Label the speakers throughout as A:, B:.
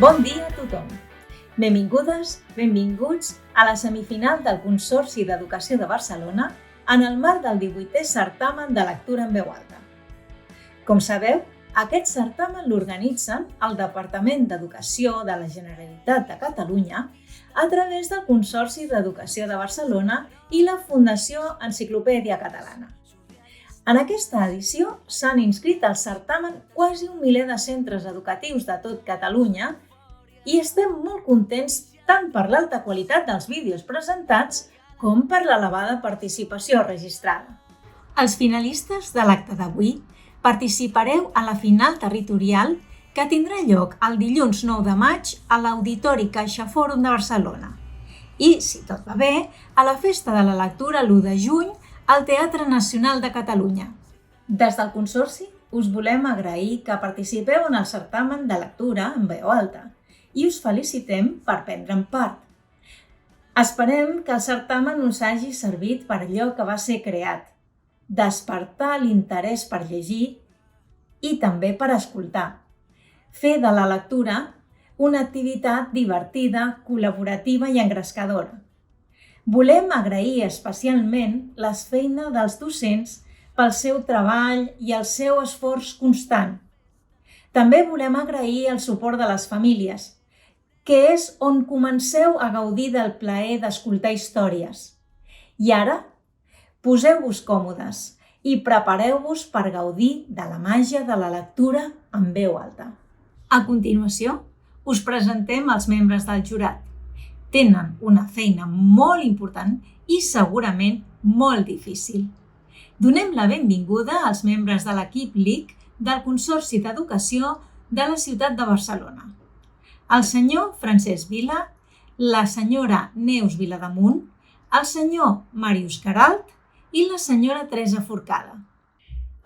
A: Bon dia a tothom! Benvingudes, benvinguts a la semifinal del Consorci d'Educació de Barcelona en el marc del 18è certamen de lectura en veu alta. Com sabeu, aquest certamen l'organitzen el Departament d'Educació de la Generalitat de Catalunya a través del Consorci d'Educació de Barcelona i la Fundació Enciclopèdia Catalana. En aquesta edició s'han inscrit al certamen quasi 1 miler de centres educatius de tot Catalunya i estem molt contents tant per l'alta qualitat dels vídeos presentats com per l'elevada participació registrada. Els finalistes de l'acte d'avui participareu a la final territorial que tindrà lloc el dilluns 9 de maig a l'Auditori CaixaForum de Barcelona i, si tot va bé, a la Festa de la Lectura l'1 de juny al Teatre Nacional de Catalunya. Des del Consorci us volem agrair que participeu en el certamen de lectura en veu alta i us felicitem per prendre'n part. Esperem que el certamen us hagi servit per allò que va ser creat, despertar l'interès per llegir i també per escoltar. Fer de la lectura una activitat divertida, col·laborativa i engrescadora. Volem agrair especialment la feina dels docents pel seu treball i el seu esforç constant. També volem agrair el suport de les famílies, que és on comenceu a gaudir del plaer d'escoltar històries. I ara, poseu-vos còmodes i prepareu-vos per gaudir de la màgia de la lectura en veu alta. A continuació, us presentem els membres del jurat. Tenen una feina molt important i segurament molt difícil. Donem la benvinguda als membres de l'equip LIC del Consorci d'Educació de la ciutat de Barcelona. El senyor Francesc Vila, la senyora Neus Vilademunt, el senyor Màrius Queralt i la senyora Teresa Forcada.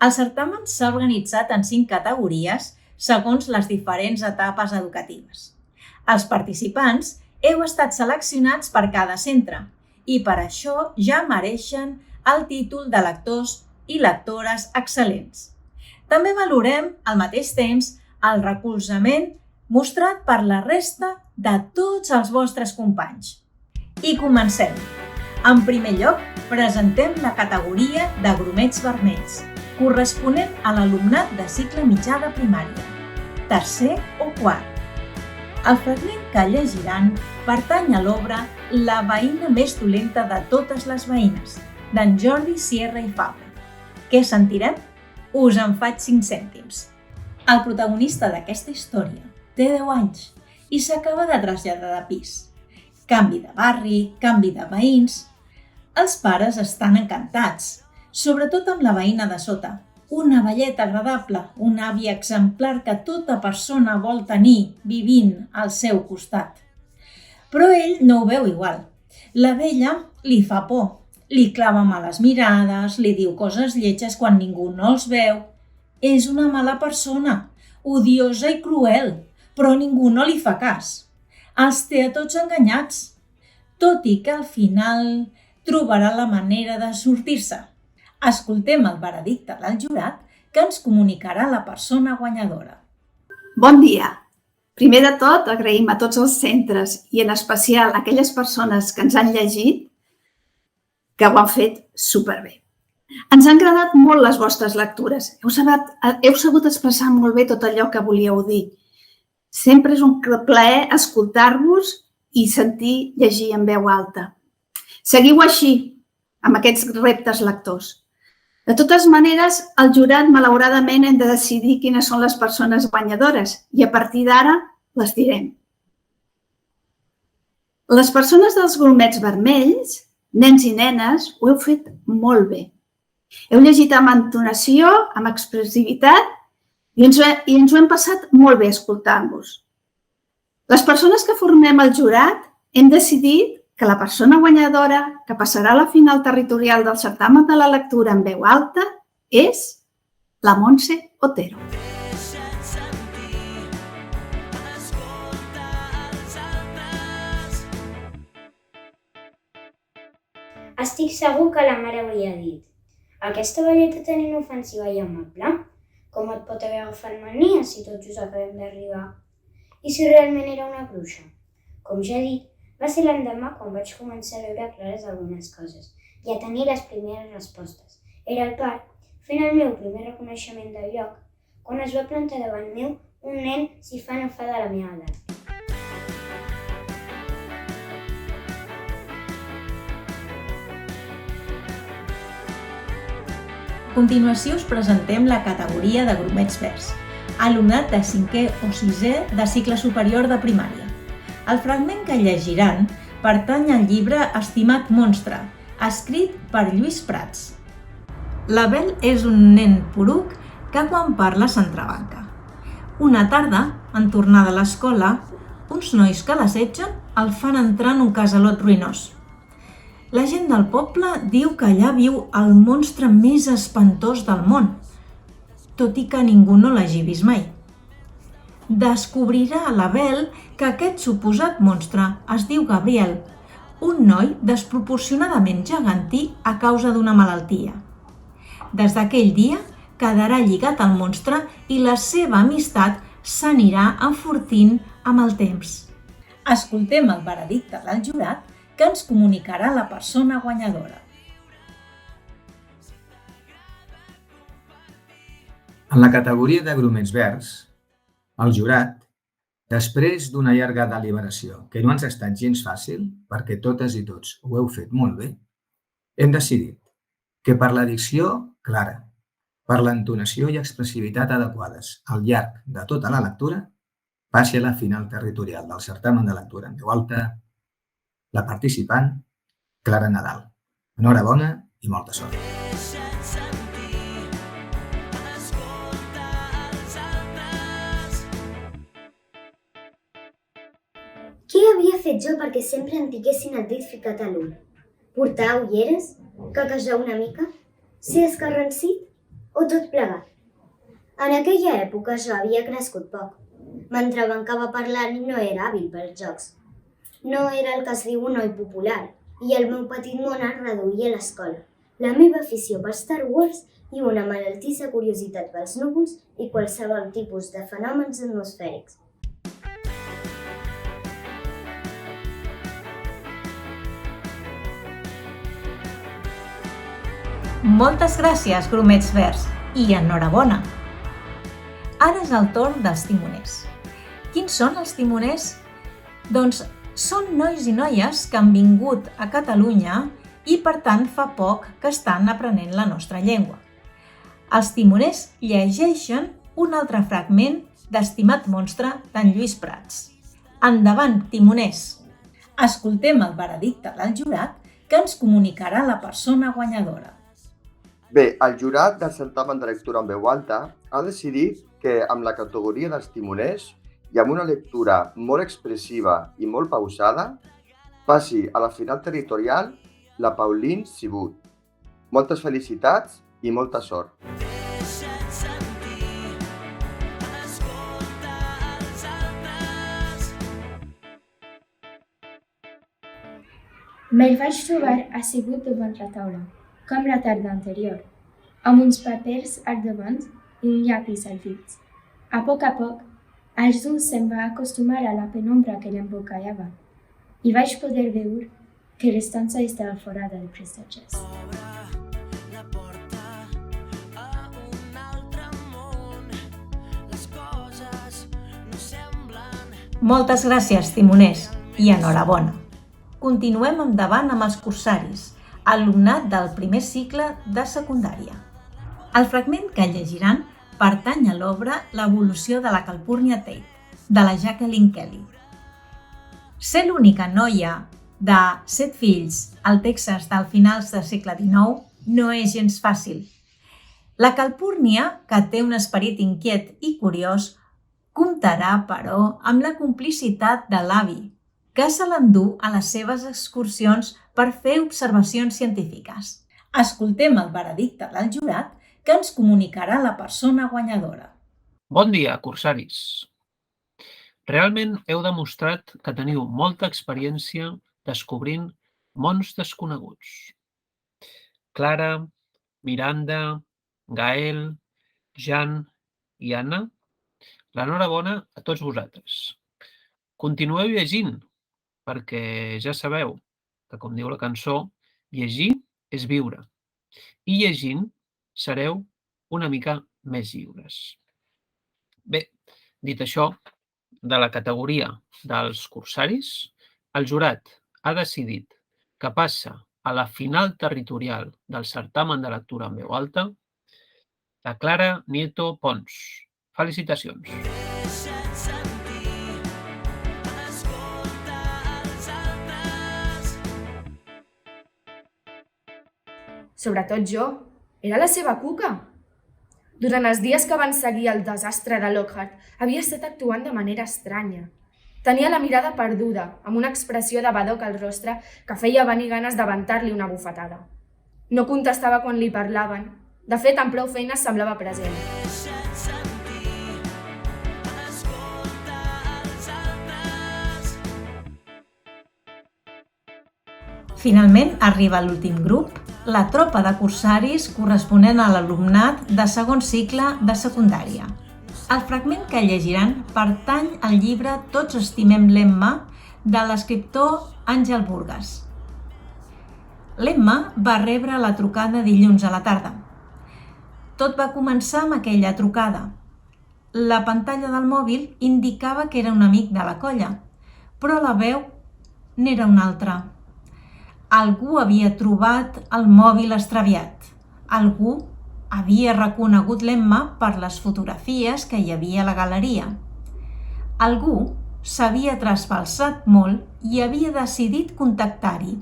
A: El certamen s'ha organitzat en 5 categories segons les diferents etapes educatives. Els participants heu estat seleccionats per cada centre i per això ja mereixen el títol de lectors i lectores excel·lents. També valorem al mateix temps el recolzament mostrat per la resta de tots els vostres companys. I comencem! En primer lloc, presentem la categoria de grumets vermells, corresponent a l'alumnat de cicle mitjà de primària, tercer o quart. El fragment que llegiran pertany a l'obra La veïna més dolenta de totes les veïnes, d'en Jordi Sierra i Fabra. Què sentirem? Us en faig 5 cèntims. El protagonista d'aquesta història té 10 anys i s'acaba de traslladar de pis. Canvi de barri, canvi de veïns. Els pares estan encantats, sobretot amb la veïna de sota. Una velleta agradable, una àvia exemplar que tota persona vol tenir vivint al seu costat. Però ell no ho veu igual. La vella li fa por, li clava males mirades, li diu coses lletges quan ningú no els veu. És una mala persona, odiosa i cruel, però ningú no li fa cas. Els té a tots enganyats, tot i que al final trobarà la manera de sortir-se. Escoltem el veredicte del jurat que ens comunicarà la persona guanyadora.
B: Bon dia! Primer de tot, agraïm a tots els centres i en especial a aquelles persones que ens han llegit que ho han fet superbé. Ens han agradat molt les vostres lectures. Heu sabut expressar molt bé tot allò que volíeu dir. Sempre és un plaer escoltar-vos i sentir llegir en veu alta. Seguiu així, amb aquests reptes lectors. De totes maneres, el jurat, malauradament, hem de decidir quines són les persones guanyadores i a partir d'ara les direm. Les persones dels grumets vermells, nens i nenes, ho heu fet molt bé. Heu llegit amb entonació, amb expressivitat i ens ho hem passat molt bé escoltant-vos. Les persones que formem el jurat hem decidit que la persona guanyadora que passarà a la final territorial del certamen de la lectura en veu alta és la Montse Otero.
C: Estic segur que la mare hauria dit: aquesta velleta tan inofensiva i amable, com et pot haver agafat mania si tot just acabem d'arribar? I si realment era una bruixa? Com ja he dit, va ser l'endemà quan vaig començar a veure clares algunes coses i a tenir les primeres respostes. Era al parc, fent el meu primer reconeixement del lloc, quan es va plantar davant meu un nen si fa no fa de la meva edat.
A: A continuació us presentem la categoria de grumets verds, alumnat de 5è o 6è de cicle superior de primària. El fragment que llegiran pertany al llibre Estimat monstre, escrit per Lluís Prats. L'Abel és un nen poruc que quan parla s'entrebanca. Una tarda, en tornar de l'escola, uns nois que l'assetgen el fan entrar en un casalot ruïnós. La gent del poble diu que allà viu el monstre més espantós del món, tot i que ningú no l'hagi vist mai. Descobrirà l'Abel que aquest suposat monstre es diu Gabriel, un noi desproporcionadament gegantí a causa d'una malaltia. Des d'aquell dia quedarà lligat al monstre i la seva amistat s'anirà enfortint amb el temps. Escoltem el veredicte del jurat que ens comunicarà la persona guanyadora.
D: En la categoria de grumets verds, el jurat, després d'una llarga deliberació, que no ens ha estat gens fàcil, perquè totes i tots ho heu fet molt bé, hem decidit que per la dicció clara, per l'entonació i expressivitat adequades al llarg de tota la lectura, passi a la final territorial del certamen de lectura en veu alta la participant Clara Nadal. Enhorabona i molta sort.
C: Què havia fet jo perquè sempre em tinguessin el dit ficat a l'ull? Portar ulleres? Caquejar una mica? Ser escarransit? O tot plegat? En aquella època jo havia crescut poc. M'entrebancava parlant i no era hàbil pels jocs. No era el que es diu un noi popular, i el meu petit món es reduïa a l'escola. La meva afició per Star Wars i una malaltissa curiositat pels núvols i qualsevol tipus de fenòmens atmosfèrics.
A: Moltes gràcies, grumets verds, i enhorabona! Ara és el torn dels timoners. Quins són els timoners? Doncs són nois i noies que han vingut a Catalunya i, per tant, fa poc que estan aprenent la nostra llengua. Els timoners llegeixen un altre fragment d'Estimat monstre d'en Lluís Prats. Endavant, timoners! Escoltem el veredicte del jurat que ens comunicarà la persona guanyadora.
E: Bé, el jurat del certamen de lectura en veu alta ha decidit que amb la categoria dels timoners i amb una lectura molt expressiva i molt pausada, passi a la final territorial la Pauline Cibut. Moltes felicitats i molta sort.
F: Me'l vaig trobar assegut davant la taula, com la tarda anterior, amb uns papers al davant i un llapis al dit. A poc, els dos se'm va acostumar a la penombra que l'embocallava i vaig poder veure que l'estança estava forada de prestatges.
A: Moltes gràcies, timoners, i enhorabona! Continuem endavant amb els cursaris, alumnat del primer cicle de secundària. El fragment que llegiran pertany a l'obra L'evolució de la Calpurnia Tate, de la Jacqueline Kelly. Ser l'única noia de 7 fills al Texas del finals del segle XIX no és gens fàcil. La Calpurnia, que té un esperit inquiet i curiós, comptarà, però, amb la complicitat de l'avi, que se l'endú a les seves excursions per fer observacions científiques. Escoltem el veredicte del jurat que ens comunicarà la persona guanyadora.
G: Bon dia, cursaris! Realment heu demostrat que teniu molta experiència descobrint mons desconeguts. Clara, Miranda, Gael, Jan i Anna, l'enhorabona a tots vosaltres. continueu llegint, perquè ja sabeu que, com diu la cançó, llegir és viure. I llegint sereu una mica més lliures. Bé, dit això, de la categoria dels cursaris, el jurat ha decidit que passa a la final territorial del certamen de lectura en veu alta la Clara Nieto Pons. Felicitacions!
H: Sobretot jo, era la seva cuca. Durant els dies que van seguir el desastre de Lockhart, havia estat actuant de manera estranya. Tenia la mirada perduda, amb una expressió de badoc al rostre que feia venir ganes de ventar-li una bufetada. No contestava quan li parlaven. De fet, amb prou feines semblava present.
A: Finalment arriba l'últim grup, la tropa de cursaris corresponent a l'alumnat de segon cicle de secundària. El fragment que llegiran pertany al llibre Tots estimem l'Emma, de l'escriptor Àngel Burgas. L'Emma va rebre la trucada dilluns a la tarda. Tot va començar amb aquella trucada. La pantalla del mòbil indicava que era un amic de la colla, però la veu n'era un altre. Algú havia trobat el mòbil extraviat. Algú havia reconegut l'Emma per les fotografies que hi havia a la galeria. Algú s'havia trasbalsat molt i havia decidit contactar-hi.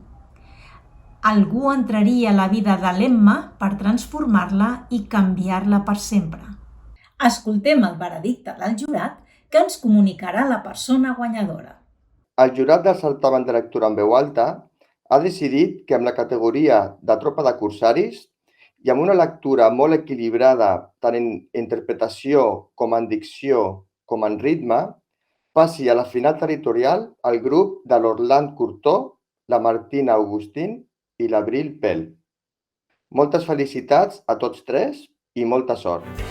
A: Algú entraria a la vida de l'Emma per transformar-la i canviar-la per sempre. Escoltem el veredicte del jurat que ens comunicarà la persona guanyadora.
E: El jurat del certamen de lectura en veu alta ha decidit que amb la categoria de tropa de cursaris i amb una lectura molt equilibrada tant en interpretació com en dicció com en ritme, passi a la final territorial el grup de l'Orland Curtó, la Martina Augustín i l'Abril Pell. Moltes felicitats a tots tres i molta sort.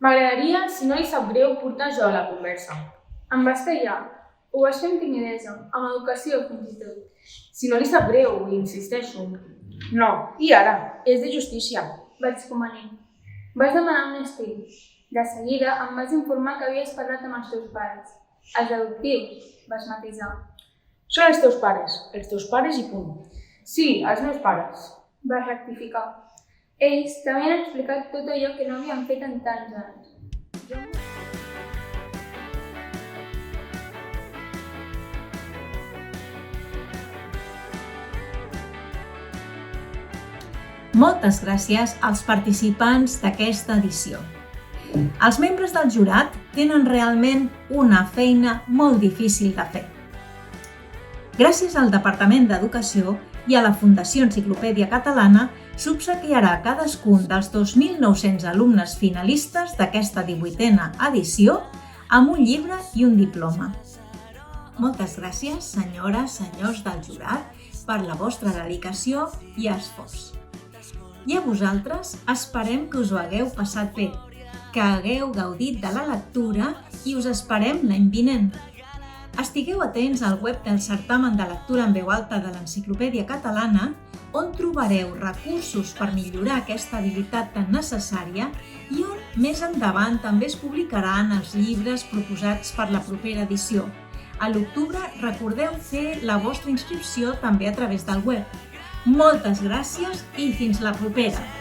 I: M'agradaria, si no li sap greu, portar jo a la conversa. En castellà, ho vaig fer amb timidesa, amb educació fins i tot. Si no li sap greu, hi insisteixo. No, i ara? És de justícia. Vaig convenir. Vaig demanar un estil. De seguida em vaig informar que havies parlat amb els teus pares. Els adoptius, vaig matisar.
J: Són els teus pares i punt.
I: Sí, els meus pares. Vaig rectificar. Ells també han explicat tot allò que no havien fet en tants anys.
A: Moltes gràcies als participants d'aquesta edició. Els membres del jurat tenen realment una feina molt difícil de fer. Gràcies al Departament d'Educació i a la Fundació Enciclopèdia Catalana s'obsequiarà a cadascun dels 2.900 alumnes finalistes d'aquesta 18a edició amb un llibre i un diploma. Moltes gràcies, senyores, senyors del jurat, per la vostra dedicació i esforç. I a vosaltres esperem que us ho hagueu passat bé, que hagueu gaudit de la lectura i us esperem l'any vinent. Estigueu atents al web del certamen de lectura en veu alta de l'Enciclopèdia Catalana, on trobareu recursos per millorar aquesta habilitat tan necessària i on més endavant també es publicaran els llibres proposats per la propera edició. A l'octubre recordeu fer la vostra inscripció també a través del web. Moltes gràcies i fins la propera!